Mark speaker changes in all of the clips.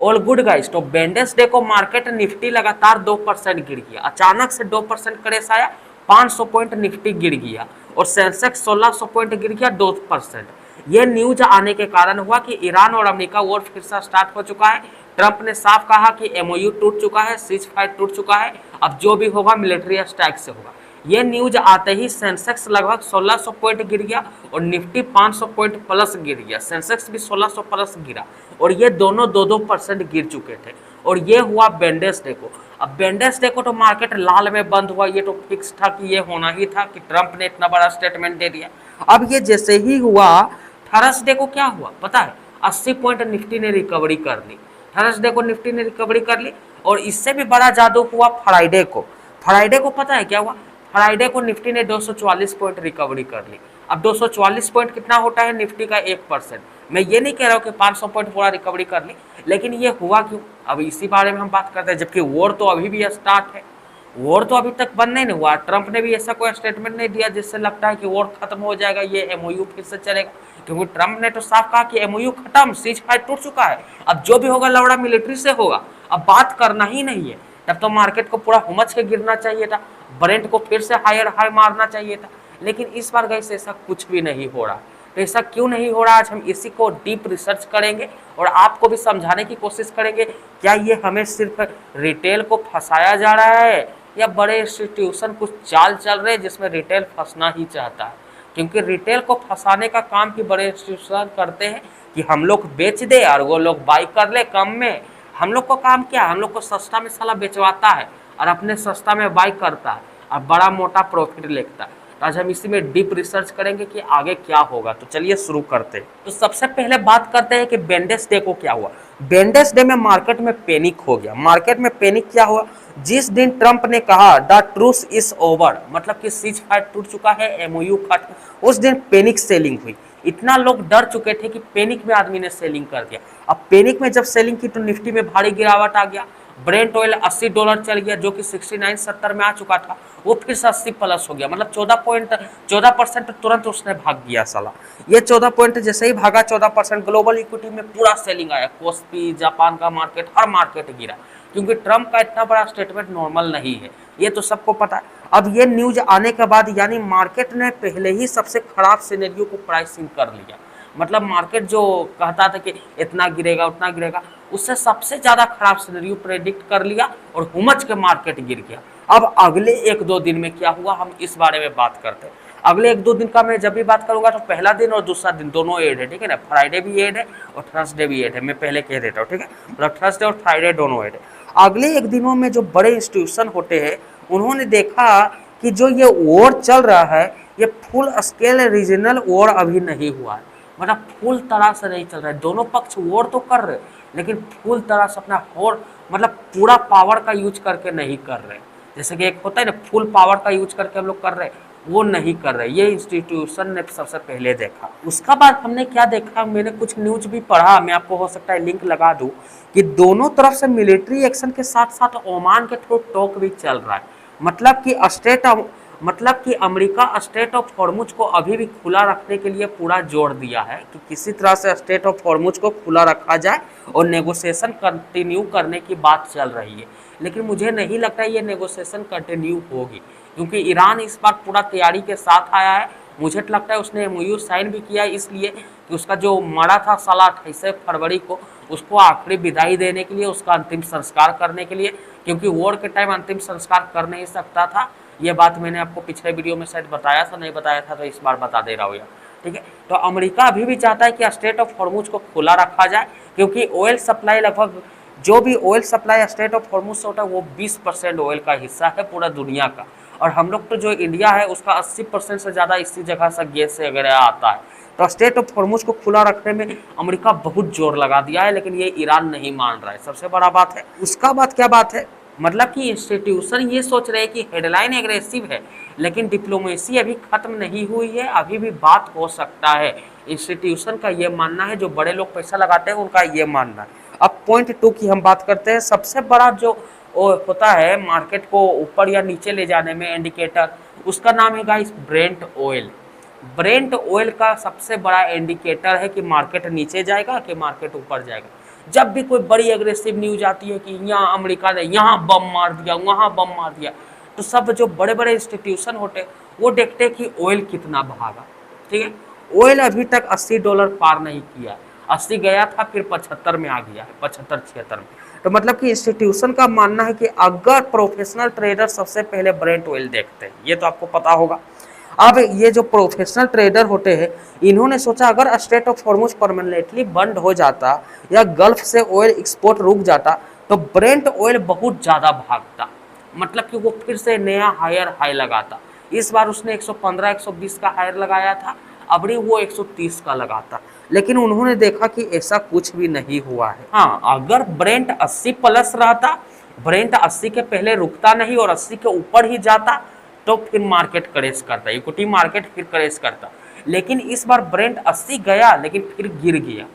Speaker 1: All good guys. तो Wednesday को market Nifty लगातार 2% गिर गया, अचानक से 2% क्रैश आया, 500 पॉइंट निफ्टी गिर गया और सेंसेक्स 1600 पॉइंट गिर गया 2%। यह न्यूज आने के कारण हुआ कि ईरान और अमेरिका वॉर फिर से स्टार्ट हो चुका है। ट्रंप ने साफ कहा कि एमओयू टूट चुका है, सीज फायर टूट चुका है, अब जो भी होगा मिलिट्री स्ट्राइक से होगा। ये न्यूज आते ही सेंसेक्स लगभग 1600 पॉइंट गिर गया और निफ्टी 500 पॉइंट प्लस गिर गया, सेंसेक्स भी 1600 प्लस गिरा और ये दोनों 2-2% गिर चुके थे। और ये हुआ वेडनेसडे को। अब वेडनेसडे को तो मार्केट लाल में बंद हुआ, ये तो फिक्स था कि ये होना ही था कि ट्रंप ने इतना बड़ा स्टेटमेंट दे दिया। अब ये जैसे ही हुआ, थर्सडे को क्या हुआ पता है, 80 पॉइंट निफ्टी ने रिकवरी कर ली। थर्सडे को निफ्टी ने रिकवरी कर ली और इससे भी बड़ा जादू हुआ फ्राइडे को। फ्राइडे को पता है क्या हुआ, फ्राइडे को निफ्टी ने 244 पॉइंट रिकवरी कर ली। अब 244 पॉइंट कितना होता है निफ्टी का 1%। मैं ये नहीं कह रहा हूँ कि 500 पॉइंट पूरा रिकवरी कर ली, लेकिन ये हुआ क्यों, अब इसी बारे में हम बात करते हैं। जबकि वॉर तो अभी भी स्टार्ट है, वॉर तो अभी तक बंद नहीं हुआ। ट्रंप ने भी ऐसा कोई स्टेटमेंट नहीं दिया जिससे लगता है कि वॉर खत्म हो जाएगा, ये एमओयू फिर से चलेगा। क्योंकि ट्रंप ने तो साफ कहा कि एमओयू खत्म, सीज फायर टूट चुका है, अब जो भी होगा लौड़ा मिलिट्री से होगा, अब बात करना ही नहीं है। तब तो मार्केट को पूरा हुमच के गिरना चाहिए था, ब्रेंट को फिर से हायर हाई मारना चाहिए था, लेकिन इस बार गैस ऐसा कुछ भी नहीं हो रहा। तो ऐसा क्यों नहीं हो रहा, आज हम इसी को डीप रिसर्च करेंगे और आपको भी समझाने की कोशिश करेंगे। क्या ये हमें सिर्फ रिटेल को फंसाया जा रहा है या बड़े इंस्टीट्यूशन कुछ चाल चल रहे हैं जिसमें रिटेल फंसना ही चाहता है। क्योंकि रिटेल को फंसाने का काम भी बड़े इंस्टीट्यूशन करते हैं कि हम लोग बेच दे और वो लोग बाई कर ले कम में। हम लोग को काम क्या है, हम लोग को सस्ता में साला बेचवाता है और अपने सस्ता में बाई करता है और बड़ा मोटा प्रॉफिट लेता है। तो आज हम इसी में डीप रिसर्च करेंगे कि आगे क्या होगा। तो चलिए शुरू करते हैं। तो सबसे पहले बात करते हैं कि वेडनेसडे को क्या हुआ। वेडनेसडे में मार्केट में पैनिक हो गया। मार्केट में पैनिक क्या हुआ, जिस दिन ट्रंप ने कहा द ट्रूथ इज ओवर, मतलब कि सीज फायर टूट चुका है, एमओयू खत्म, उस दिन पैनिक सेलिंग हुई। इतना लोग डर चुके थे कि पैनिक में आदमी ने सेलिंग कर दिया। अब पैनिक में जब सेलिंग की तो निफ्टी में भारी गिरावट आ गया। ब्रेंट ऑयल $80 चल गया, जो कि 69-70 में आ चुका था, वो फिर से 80 प्लस हो गया, मतलब 14% तुरंत उसने भाग गया साला। ये 14 पॉइंट जैसे ही भागा 14%, ग्लोबल इक्विटी में पूरा सेलिंग आया। कोस्पी, जापान का मार्केट, हर मार्केट गिरा, क्योंकि ट्रंप का इतना बड़ा स्टेटमेंट नॉर्मल नहीं है, ये तो सबको पता है। अब ये न्यूज आने के बाद यानी मार्केट ने पहले ही सबसे खराब सिनेरियो को प्राइसिंग कर लिया। मतलब मार्केट जो कहता था कि इतना गिरेगा उतना गिरेगा, उससे सबसे ज्यादा खराब सिनेरियो प्रेडिक्ट कर लिया और हुमच के मार्केट गिर गया। अब अगले 1-2 दिन में क्या हुआ, हम इस बारे में बात करते हैं। अगले 1-2 दिन का मैं जब भी बात करूंगा तो पहला दिन और दूसरा दिन दोनों एड है, ठीक है ना। फ्राइडे भी एड है और थर्सडे भी एड है, मैं पहले कह देता हूँ, ठीक है। मतलब थर्सडे और फ्राइडे दोनों एड है। अगले 1 दिनों में जो बड़े इंस्टीट्यूशन होते हैं उन्होंने देखा कि जो ये वॉर चल रहा है ये फुल स्केल रीजनल वॉर अभी नहीं हुआ है, मतलब फुल तरह से नहीं चल रहा है। दोनों पक्ष वॉर तो कर रहे लेकिन फुल तरह से अपना वॉर मतलब पूरा पावर का यूज करके नहीं कर रहे। जैसे कि एक होता है ना फुल पावर का यूज करके हम लोग कर रहे, वो नहीं कर रहे। ये इंस्टीट्यूशन ने सबसे पहले देखा। उसका बाद हमने क्या देखा, मैंने कुछ न्यूज भी पढ़ा, मैं आपको हो सकता है लिंक लगा दूं, कि दोनों तरफ से मिलिट्री एक्शन के साथ साथ ओमान के थ्रू टॉक भी चल रहा है। मतलब कि अमेरिका स्टेट ऑफ हॉर्मुज को अभी भी खुला रखने के लिए पूरा जोर दिया है कि किसी तरह से स्टेट ऑफ हॉर्मुज को खुला रखा जाए और नेगोशिएशन कंटिन्यू करने की बात चल रही है। लेकिन मुझे नहीं लगता ये नेगोशिएशन कंटिन्यू होगी, क्योंकि ईरान इस बार पूरा तैयारी के साथ आया है। मुझे तो लगता है उसने एमओयू साइन भी किया है इसलिए कि उसका जो मरा था साला 28 फरवरी को, उसको आखिरी विदाई देने के लिए, उसका अंतिम संस्कार करने के लिए, क्योंकि वॉर के टाइम अंतिम संस्कार कर नहीं सकता था। ये बात मैंने आपको पिछले वीडियो में शायद बताया था, नहीं बताया था तो इस बार बता दे रहा हूँ यार, ठीक है। तो अमेरिका अभी भी चाहता है कि स्टेट ऑफ हॉर्मुज को खुला रखा जाए, क्योंकि ऑयल सप्लाई लगभग जो भी oil supply state of Hormuz से होता है वो 20% ऑयल का हिस्सा है पूरा दुनिया का। और हम लोग तो जो इंडिया है उसका 80% से ज़्यादा इसी जगह से गैस वगैरह आता है। तो स्टेट ऑफ हॉर्मुज को खुला रखने में अमेरिका बहुत जोर लगा दिया है, लेकिन ये ईरान नहीं मान रहा है, सबसे बड़ा बात है। उसका बाद क्या बात है, मतलब कि इंस्टीट्यूशन ये सोच रहे हैं कि हेडलाइन एग्रेसिव है लेकिन डिप्लोमेसी अभी खत्म नहीं हुई है, अभी भी बात हो सकता है। इंस्टीट्यूशन का ये मानना है, जो बड़े लोग पैसा लगाते हैं उनका ये मानना है। अब पॉइंट 2 की हम बात करते हैं। सबसे बड़ा जो होता है मार्केट को ऊपर या नीचे ले जाने में इंडिकेटर, उसका नाम है guys Brent oil. Brent oil का सबसे बड़ा इंडिकेटर है कि मार्केट नीचे जाएगा कि मार्केट ऊपर जाएगा। जब भी कोई बड़ी एग्रेसिव न्यूज आती है कि यहाँ अमेरिका ने यहाँ बम मार दिया, वहाँ बम मार दिया, तो सब जो बड़े बड़े इंस्टीट्यूशन होते वो देखते हैं कि ऑयल कितना भागा। ठीक है, ऑयल अभी तक $80 पार नहीं किया, 80 गया था, फिर 75 में आ गया है, 75-76 में। तो मतलब कि इंस्टीट्यूशन का मानना है कि अगर प्रोफेशनल ट्रेडर सबसे पहले ब्रेंट ऑयल देखते हैं, ये तो आपको पता होगा। अब ये जो प्रोफेशनल ट्रेडर होते हैं, इन्होंने सोचा अगर स्ट्रेट ऑफ हॉर्मुज परमानेंटली बंद हो जाता या गल्फ से ऑयल एक्सपोर्ट रुक जाता तो ब्रेंट ऑयल बहुत ज़्यादा भागता, मतलब कि वो फिर से नया हायर हाई लगाता। इस बार उसने 115-120 का हायर लगाया था, अबरी वो 130 का लगाता, लेकिन उन्होंने देखा कि ऐसा कुछ भी नहीं हुआ है। हाँ, अगर ब्रेंट 80 प्लस रहता, ब्रेंट 80 के पहले रुकता नहीं और 80 के ऊपर ही जाता, तो फिर मार्केट क्रैश करता, इक्विटी मार्केट फिर क्रैश करता। लेकिन इस बार ब्रेंट 80 गया लेकिन फिर गिर गया।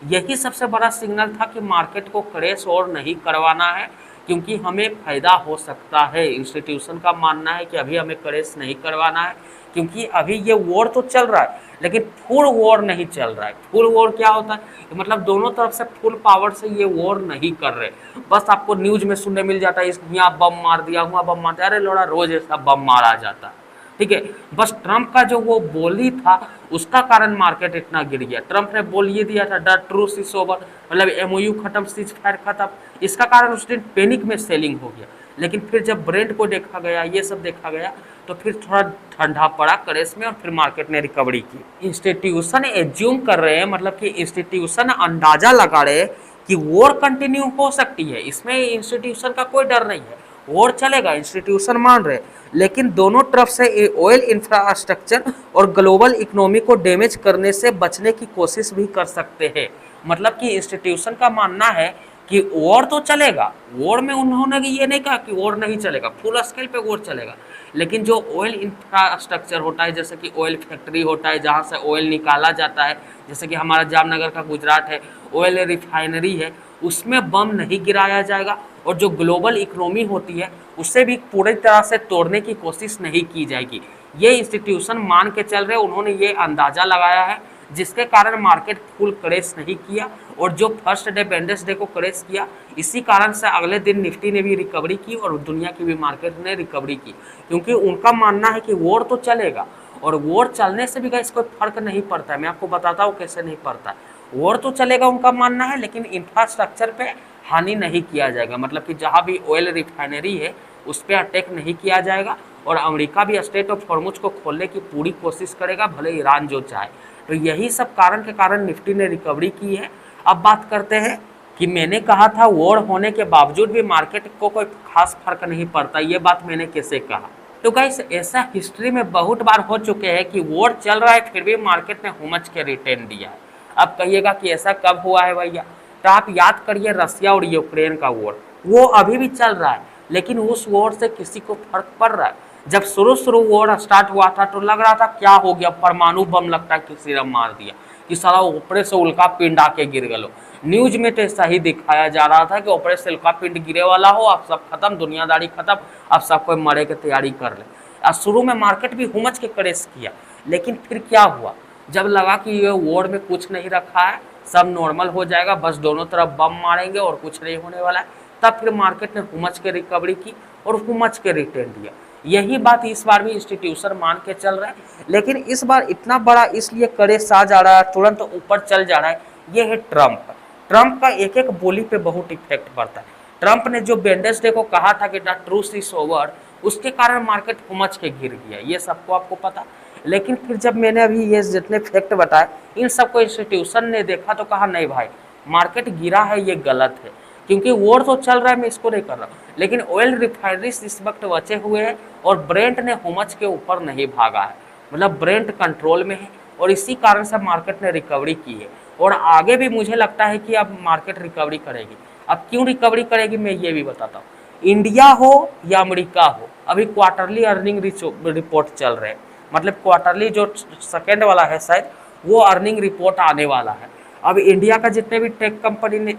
Speaker 1: यही सबसे बड़ा सिग्नल था कि मार्केट को क्रैश और नहीं करवाना है, क्योंकि हमें फायदा हो सकता है। इंस्टीट्यूशन का मानना है कि अभी हमें क्रैश नहीं करवाना है, क्योंकि अभी ये वॉर तो चल रहा है लेकिन फुल वॉर नहीं चल रहा है। फुल वॉर क्या होता है, मतलब दोनों तरफ से फुल पावर से ये वॉर नहीं कर रहे। बस आपको न्यूज में सुनने मिल जाता है यहाँ बम मार दिया, वहाँ बम मार दिया, अरे लोड़ा रोज ऐसा बम मारा जाता है। ठीक है, बस ट्रंप का जो वो बोली था उसका कारण मार्केट इतना गिर गया। ट्रंप ने बोल ये दिया था द ट्रूथ इज ओवर, मतलब एमओयू खत्म, सीज फायर खत्म, इसका कारण उस दिन पैनिक में सेलिंग हो गया। लेकिन फिर जब ब्रेंट को देखा गया, ये सब देखा गया, तो फिर थोड़ा ठंडा पड़ा क्रैश में और फिर मार्केट ने रिकवरी की। इंस्टीट्यूशन एज्यूम कर रहे हैं, मतलब कि इंस्टीट्यूशन अंदाजा लगा रहे हैं कि वॉर कंटिन्यू हो सकती है, इसमें इंस्टीट्यूशन का कोई डर नहीं है, वॉर चलेगा, इंस्टीट्यूशन मान रहे। लेकिन दोनों तरफ से ऑयल इंफ्रास्ट्रक्चर और ग्लोबल इकोनॉमी को डैमेज करने से बचने की कोशिश भी कर सकते हैं। मतलब कि इंस्टीट्यूशन का मानना है कि वॉर तो चलेगा, वॉर में उन्होंने ये नहीं कहा कि वॉर नहीं चलेगा, फुल स्केल पे वॉर चलेगा, लेकिन जो ऑयल इंफ्रास्ट्रक्चर होता है, जैसे कि ऑयल फैक्ट्री होता है जहाँ से ऑयल निकाला जाता है, जैसे कि हमारा जामनगर का गुजरात है, ऑयल रिफाइनरी है, उसमें बम नहीं गिराया जाएगा। और जो ग्लोबल इकोनॉमी होती है उससे भी पूरी तरह से तोड़ने की कोशिश नहीं की जाएगी। ये इंस्टीट्यूशन मान के चल रहे, उन्होंने ये अंदाजा लगाया है, जिसके कारण मार्केट फुल क्रैश नहीं किया। और जो फर्स्ट डे वेडनेसडे को क्रैश किया, इसी कारण से अगले दिन निफ्टी ने भी रिकवरी की और दुनिया की भी मार्केट ने रिकवरी की, क्योंकि उनका मानना है कि वॉर तो चलेगा और वॉर चलने से भी गाइस कोई फर्क नहीं पड़ता है। मैं आपको बताता हूँ कैसे नहीं पड़ता। वॉर तो चलेगा उनका मानना है, लेकिन इंफ्रास्ट्रक्चर पे हानि नहीं किया जाएगा, मतलब कि जहाँ भी ऑयल रिफाइनरी है उस पर अटैक नहीं किया जाएगा। और अमेरिका भी स्ट्रेट ऑफ हॉर्मुज को खोलने की पूरी कोशिश करेगा, भले ईरान जो चाहे। तो यही सब कारण के कारण निफ्टी ने रिकवरी की है। अब बात करते हैं कि मैंने कहा था वॉर होने के बावजूद भी मार्केट को कोई खास फर्क नहीं पड़ता, ये बात मैंने कैसे कहा? तो गाइस ऐसा हिस्ट्री में बहुत बार हो चुके हैं कि वॉर चल रहा है फिर भी मार्केट ने हुमच के रिटर्न दिया है। अब कहिएगा कि ऐसा कब हुआ है भैया, तो आप याद करिए रसिया और यूक्रेन का वॉर, वो अभी भी चल रहा है, लेकिन उस वॉर से किसी को फर्क पड़ रहा है? जब शुरू वॉर स्टार्ट हुआ था तो लग रहा था क्या हो गया, परमाणु बम लगता है किसी ने मार दिया, कि सारा ऊपरे से उल्का पिंड आके गिर गलो। न्यूज में तो ऐसा ही दिखाया जा रहा था कि ऊपरे से उल्का पिंड गिरे वाला हो, अब सब खत्म, दुनियादारी खत्म, अब सब कोई मरे की तैयारी कर ले। और शुरू में मार्केट भी हुमच के क्रैश किया, लेकिन फिर क्या हुआ, जब लगा कि ये वॉर में कुछ नहीं रखा है, सब नॉर्मल हो जाएगा, बस दोनों तरफ बम मारेंगे और कुछ नहीं होने वाला है, तब फिर मार्केट ने हुमच के रिकवरी की और हुमच के रिटर्न दिया। यही बात इस बार भी इंस्टीट्यूशन मान के चल रहा है, लेकिन इस बार इतना बड़ा इसलिए क्रैश आ जा रहा है, तुरंत ऊपर चल जा रहा है, ये है ट्रंप। ट्रंप का एक एक बोली पे बहुत इफेक्ट पड़ता है। ट्रंप ने जो वेडनेसडे को कहा था कि द ट्रूथ इज ओवर, उसके कारण मार्केट हुमच के गिर गया, ये सबको आपको पता। लेकिन फिर जब मैंने अभी ये जितने फैक्ट बताए, इन सबको इंस्टीट्यूशन ने देखा तो कहा नहीं भाई मार्केट गिरा है, ये गलत है, क्योंकि वॉर तो चल रहा है, मैं इसको नहीं कर रहा हूँ, लेकिन ऑयल रिफाइनरीज इस वक्त बचे हुए हैं और ब्रेंट ने हुमच के ऊपर नहीं भागा है, मतलब ब्रेंट कंट्रोल में है और इसी कारण से मार्केट ने रिकवरी की है। और आगे भी मुझे लगता है कि अब मार्केट रिकवरी करेगी। अब क्यों रिकवरी करेगी मैं ये भी बताता हूँ। इंडिया हो या अमेरिका हो, अभी क्वार्टरली अर्निंग रिपोर्ट चल रहे हैं, मतलब क्वार्टरली जो सेकेंड वाला है शायद वो अर्निंग रिपोर्ट आने वाला है। अब इंडिया का जितने भी टेक कंपनी ने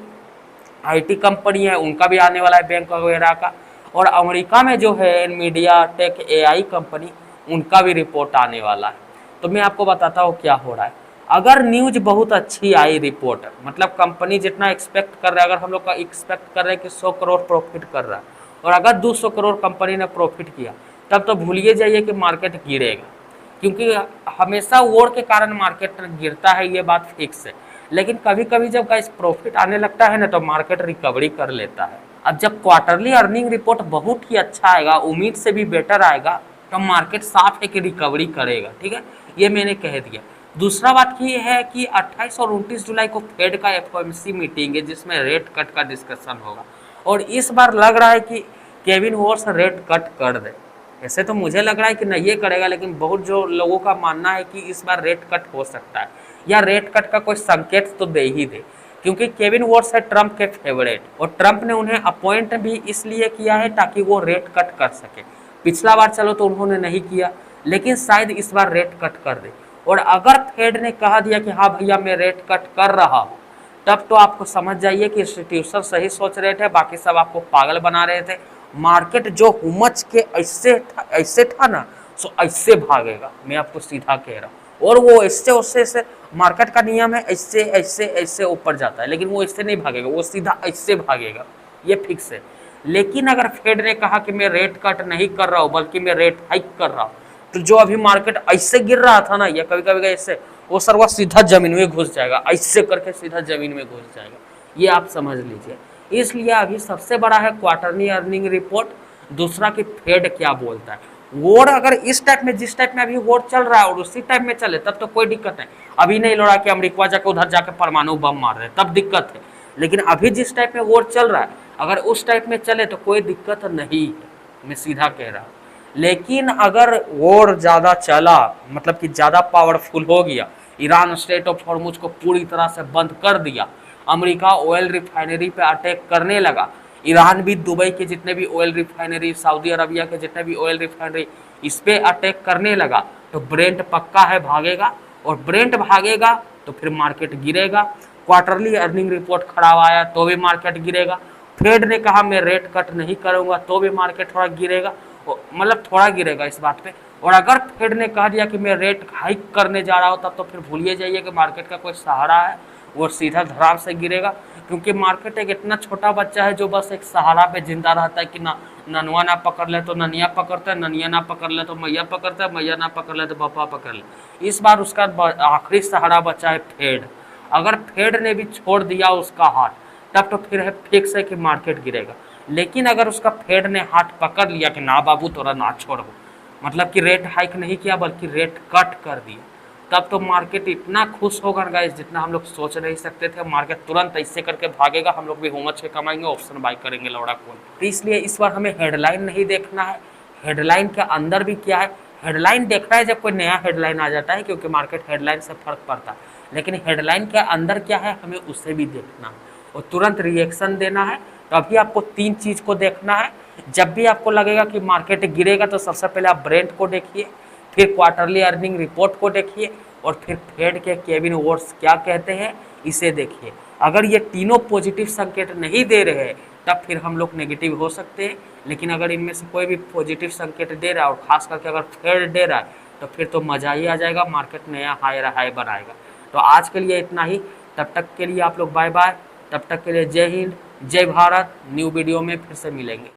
Speaker 1: आईटी कंपनी है उनका भी आने वाला है, बैंक वगैरह का, और अमेरिका में जो है मीडिया टेक एआई कंपनी, उनका भी रिपोर्ट आने वाला है। तो मैं आपको बताता हूँ क्या हो रहा है। अगर न्यूज बहुत अच्छी आई रिपोर्ट, मतलब कंपनी जितना एक्सपेक्ट कर रहा है, अगर हम लोग का एक्सपेक्ट कर रहे हैं कि 100 करोड़ प्रॉफिट कर रहा है और अगर 200 करोड़ कंपनी ने प्रॉफिट किया, तब तो भूलिए जाइए कि मार्केट गिरेगा, क्योंकि हमेशा वॉर के कारण मार्केट गिरता है, ये बात फिक्स है। लेकिन कभी कभी जब गाइस प्रॉफिट आने लगता है ना, तो मार्केट रिकवरी कर लेता है। अब जब क्वार्टरली अर्निंग रिपोर्ट बहुत ही अच्छा आएगा, उम्मीद से भी बेटर आएगा, तो मार्केट साफ है कि रिकवरी करेगा। ठीक है, ये मैंने कह दिया। दूसरा बात ये है कि 28 और 29 जुलाई को फेड का एफओएमसी मीटिंग है, जिसमें रेट कट का डिस्कशन होगा, और इस बार लग रहा है कि केविन वॉर्स रेट कट कर दे। ऐसे तो मुझे लग रहा है कि नहीं ये करेगा, लेकिन बहुत जो लोगों का मानना है कि इस बार रेट कट हो सकता है, या रेट कट का कोई संकेत तो दे ही दे, क्योंकि केविन वॉर्स है ट्रंप के फेवरेट, और ट्रंप ने उन्हें अपॉइंट भी इसलिए किया है ताकि वो रेट कट कर सके। पिछला बार चलो तो उन्होंने नहीं किया, लेकिन शायद इस बार रेट कट कर दे। और अगर फेड ने कहा दिया कि हाँ भैया मैं रेट कट कर रहा हूँ, तब तो आपको समझ जाइए कि इंस्टीट्यूशन सही सोच रहे थे, बाकी सब आपको पागल बना रहे थे। मार्केट जो हुमच के ऐसे था ना, सो ऐसे भागेगा, मैं आपको सीधा कह रहा हूँ। और वो ऐसे मार्केट का नियम है, ऐसे ऐसे ऐसे ऊपर जाता है, लेकिन वो ऐसे नहीं भागेगा, वो सीधा ऐसे भागेगा, ये फिक्स है। लेकिन अगर फेड ने कहा कि मैं रेट कट नहीं कर रहा हूँ बल्कि मैं रेट हाइक कर रहा हूँ, तो जो अभी मार्केट ऐसे गिर रहा था ना, या कभी कभी ऐसे, वो सर्वा सीधा जमीन में घुस जाएगा, ऐसे करके सीधा जमीन में घुस जाएगा, ये आप समझ लीजिए। इसलिए अभी सबसे बड़ा है क्वार्टरली अर्निंग रिपोर्ट, दूसरा कि फेड क्या बोलता है। वोट अगर इस टाइप में, जिस टाइप में अभी वोट चल रहा है और उसी टाइप में चले, तब तो कोई दिक्कत नहीं। अभी नहीं लड़ा कि अमेरिका जाके उधर जाके परमाणु बम मार रहे, तब दिक्कत है। लेकिन अभी जिस टाइप में वोट चल रहा है, अगर उस टाइप में चले तो कोई दिक्कत नहीं है, मैं सीधा कह रहा हूँ। लेकिन अगर वोर ज़्यादा चला, मतलब कि ज़्यादा पावरफुल हो गया, ईरान स्ट्रेट ऑफ हॉर्मुज को पूरी तरह से बंद कर दिया, अमेरिका ऑयल रिफाइनरी पे अटैक करने लगा, ईरान भी दुबई के जितने भी ऑयल रिफाइनरी, सऊदी अरबिया के जितने भी ऑयल रिफाइनरी, इस पे अटैक करने लगा, तो ब्रेंट पक्का है भागेगा, और ब्रेंट भागेगा तो फिर मार्केट गिरेगा। क्वार्टरली अर्निंग रिपोर्ट खराब आया तो भी मार्केट गिरेगा। फेड ने कहा मैं रेट कट नहीं करूंगा तो भी मार्केट थोड़ा गिरेगा, मतलब थोड़ा गिरेगा इस बात पे। और अगर फेड ने कह दिया कि मैं रेट हाइक करने जा रहा हूँ, तब तो फिर भूलिए जाइए कि मार्केट का कोई सहारा है, वो सीधा धड़ाम से गिरेगा। क्योंकि मार्केट एक इतना छोटा बच्चा है जो बस एक सहारा पे जिंदा रहता है कि ना ननुआ ना पकड़ ले तो ननिया पकड़ता है, ननिया ना पकड़ ले तो मैया पकड़ता है, मैया ना पकड़ ले तो पापा पकड़ ले। इस बार उसका आखिरी सहारा बचा है फेड। अगर फेड ने भी छोड़ दिया उसका हाथ, तब तो फिर है फिक्स है कि मार्केट गिरेगा। लेकिन अगर उसका फेड ने हाथ पकड़ लिया कि ना बाबू तोरा ना छोड़ो, मतलब कि रेट हाइक नहीं किया बल्कि रेट कट कर दिया, तब तो मार्केट इतना खुश होगा गाइस जितना हम लोग सोच नहीं सकते थे। मार्केट तुरंत ऐसे करके भागेगा, हम लोग भी हुमत से कमाएंगे, ऑप्शन बाय करेंगे लौड़ा खोल। तो इसलिए इस बार हमें हेडलाइन नहीं देखना है, हेडलाइन के अंदर भी क्या है, हेडलाइन देखना है जब कोई नया हेडलाइन आ जाता है, क्योंकि मार्केट हेडलाइन से फर्क पड़ता है। लेकिन हेडलाइन के अंदर क्या है हमें उसे भी देखना है और तुरंत रिएक्शन देना है। तो अभी आपको 3 चीज़ को देखना है। जब भी आपको लगेगा कि मार्केट गिरेगा तो सबसे पहले आप ब्रेंट को देखिए, फिर क्वार्टरली अर्निंग रिपोर्ट को देखिए, और फिर फेड के केविन वॉर्स क्या कहते हैं इसे देखिए। अगर ये तीनों पॉजिटिव संकेत नहीं दे रहे हैं तब फिर हम लोग नेगेटिव हो सकते हैं। लेकिन अगर इनमें से कोई भी पॉजिटिव संकेत दे रहा है, और खास करके अगर फेड दे रहा है, तो फिर तो मज़ा ही आ जाएगा, मार्केट नया हाई बनाएगा। तो आज के लिए इतना ही, तब तक के लिए आप लोग बाय बाय, तब तक के लिए जय हिंद जय भारत। न्यू वीडियो में फिर से मिलेंगे।